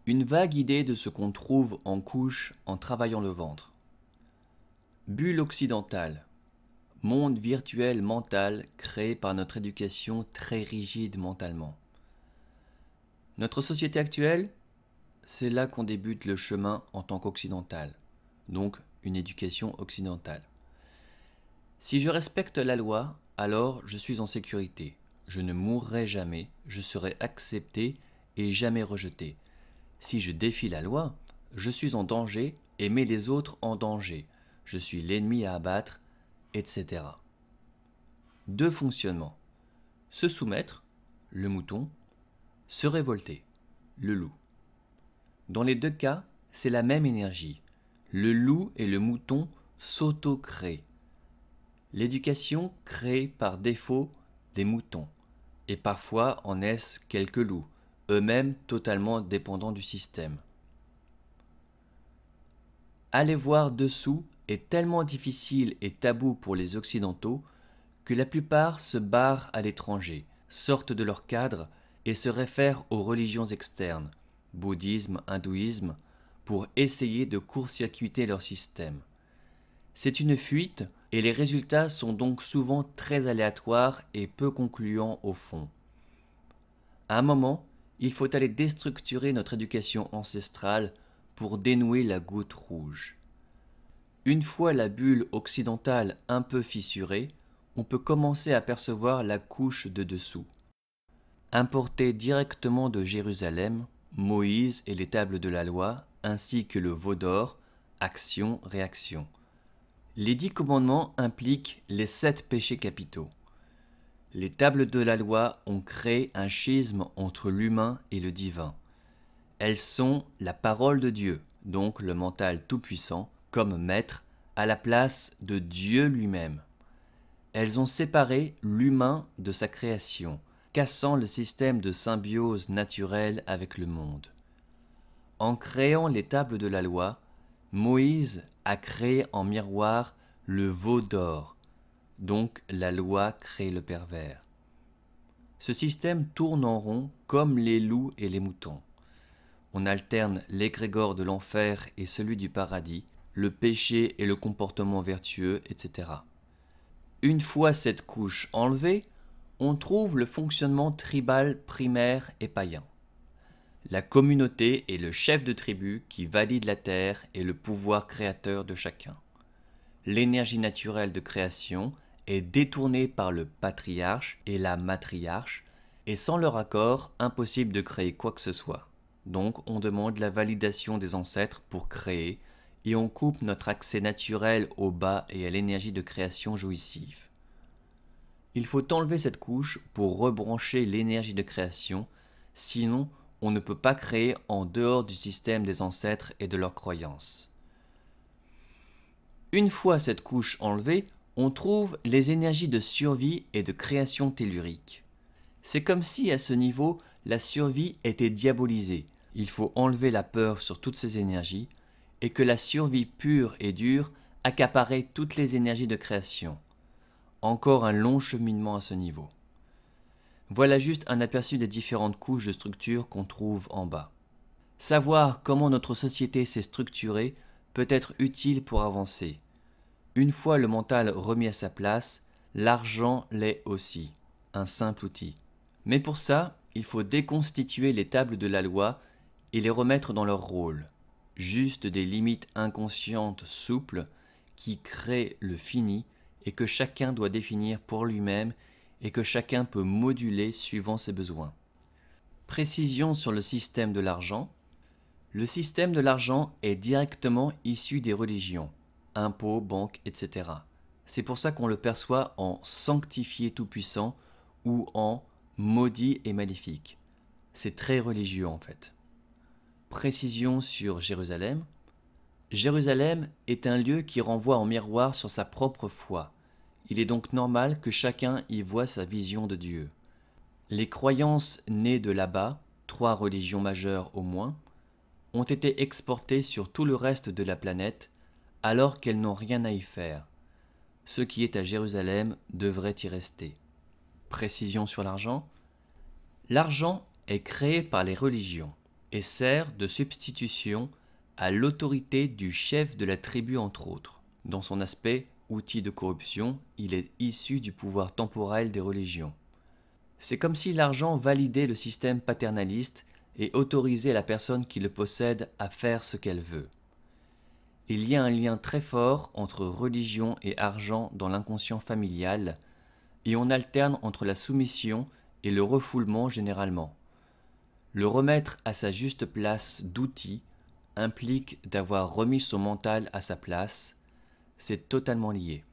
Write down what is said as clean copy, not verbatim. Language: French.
Une vague idée de ce qu'on trouve en couche en travaillant le ventre. Bulle occidentale. Monde virtuel mental créé par notre éducation très rigide mentalement. Notre société actuelle, c'est là qu'on débute le chemin en tant qu'occidental, donc une éducation occidentale. Si je respecte la loi, alors je suis en sécurité. Je ne mourrai jamais, je serai accepté et jamais rejeté. Si je défie la loi, je suis en danger et mets les autres en danger. Je suis l'ennemi à abattre, etc. Deux fonctionnements. Se soumettre, le mouton, se révolter, le loup. Dans les deux cas, c'est la même énergie. Le loup et le mouton s'auto-créent. L'éducation crée par défaut des moutons, et parfois en naissent quelques loups, eux-mêmes totalement dépendants du système. Aller voir dessous est tellement difficile et tabou pour les Occidentaux que la plupart se barrent à l'étranger, sortent de leur cadre et se réfèrent aux religions externes, bouddhisme, hindouisme, pour essayer de court-circuiter leur système. C'est une fuite et les résultats sont donc souvent très aléatoires et peu concluants au fond. À un moment, il faut aller déstructurer notre éducation ancestrale pour dénouer la goutte rouge. Une fois la bulle occidentale un peu fissurée, on peut commencer à percevoir la couche de dessous. Importée directement de Jérusalem, Moïse et les tables de la loi, ainsi que le veau d'or, action-réaction. Les 10 commandements impliquent les 7 péchés capitaux. Les tables de la loi ont créé un schisme entre l'humain et le divin. Elles sont la parole de Dieu, donc le mental tout-puissant, comme maître, à la place de Dieu lui-même. Elles ont séparé l'humain de sa création, cassant le système de symbiose naturelle avec le monde. En créant les tables de la loi, Moïse a créé en miroir le veau d'or, donc la loi crée le pervers. Ce système tourne en rond comme les loups et les moutons. On alterne l'égrégore de l'enfer et celui du paradis, le péché et le comportement vertueux, etc. Une fois cette couche enlevée, on trouve le fonctionnement tribal primaire et païen. La communauté est le chef de tribu qui valide la terre et le pouvoir créateur de chacun. L'énergie naturelle de création est détournée par le patriarche et la matriarche, et sans leur accord, impossible de créer quoi que ce soit. Donc on demande la validation des ancêtres pour créer, et on coupe notre accès naturel au bas et à l'énergie de création jouissive. Il faut enlever cette couche pour rebrancher l'énergie de création, sinon on ne peut pas créer en dehors du système des ancêtres et de leurs croyances. Une fois cette couche enlevée, on trouve les énergies de survie et de création tellurique. C'est comme si à ce niveau, la survie était diabolisée. Il faut enlever la peur sur toutes ces énergies et que la survie pure et dure accaparait toutes les énergies de création. Encore un long cheminement à ce niveau. Voilà juste un aperçu des différentes couches de structure qu'on trouve en bas. Savoir comment notre société s'est structurée peut être utile pour avancer. Une fois le mental remis à sa place, l'argent l'est aussi, un simple outil. Mais pour ça, il faut déconstituer les tables de la loi et les remettre dans leur rôle. Juste des limites inconscientes souples qui créent le fini et que chacun doit définir pour lui-même et que chacun peut moduler suivant ses besoins. Précision sur le système de l'argent. Le système de l'argent est directement issu des religions, impôts, banques, etc. C'est pour ça qu'on le perçoit en sanctifié tout-puissant ou en maudit et maléfique. C'est très religieux en fait. Précision sur Jérusalem. Jérusalem est un lieu qui renvoie en miroir sur sa propre foi. Il est donc normal que chacun y voie sa vision de Dieu. Les croyances nées de là-bas, 3 religions majeures au moins, ont été exportées sur tout le reste de la planète alors qu'elles n'ont rien à y faire. Ce qui est à Jérusalem devrait y rester. Précision sur l'argent. L'argent est créé par les religions et sert de substitution à l'autorité du chef de la tribu entre autres. Dans son aspect outil de corruption, il est issu du pouvoir temporel des religions. C'est comme si l'argent validait le système paternaliste et autorisait la personne qui le possède à faire ce qu'elle veut. Il y a un lien très fort entre religion et argent dans l'inconscient familial, et on alterne entre la soumission et le refoulement généralement. Le remettre à sa juste place d'outil implique d'avoir remis son mental à sa place, c'est totalement lié.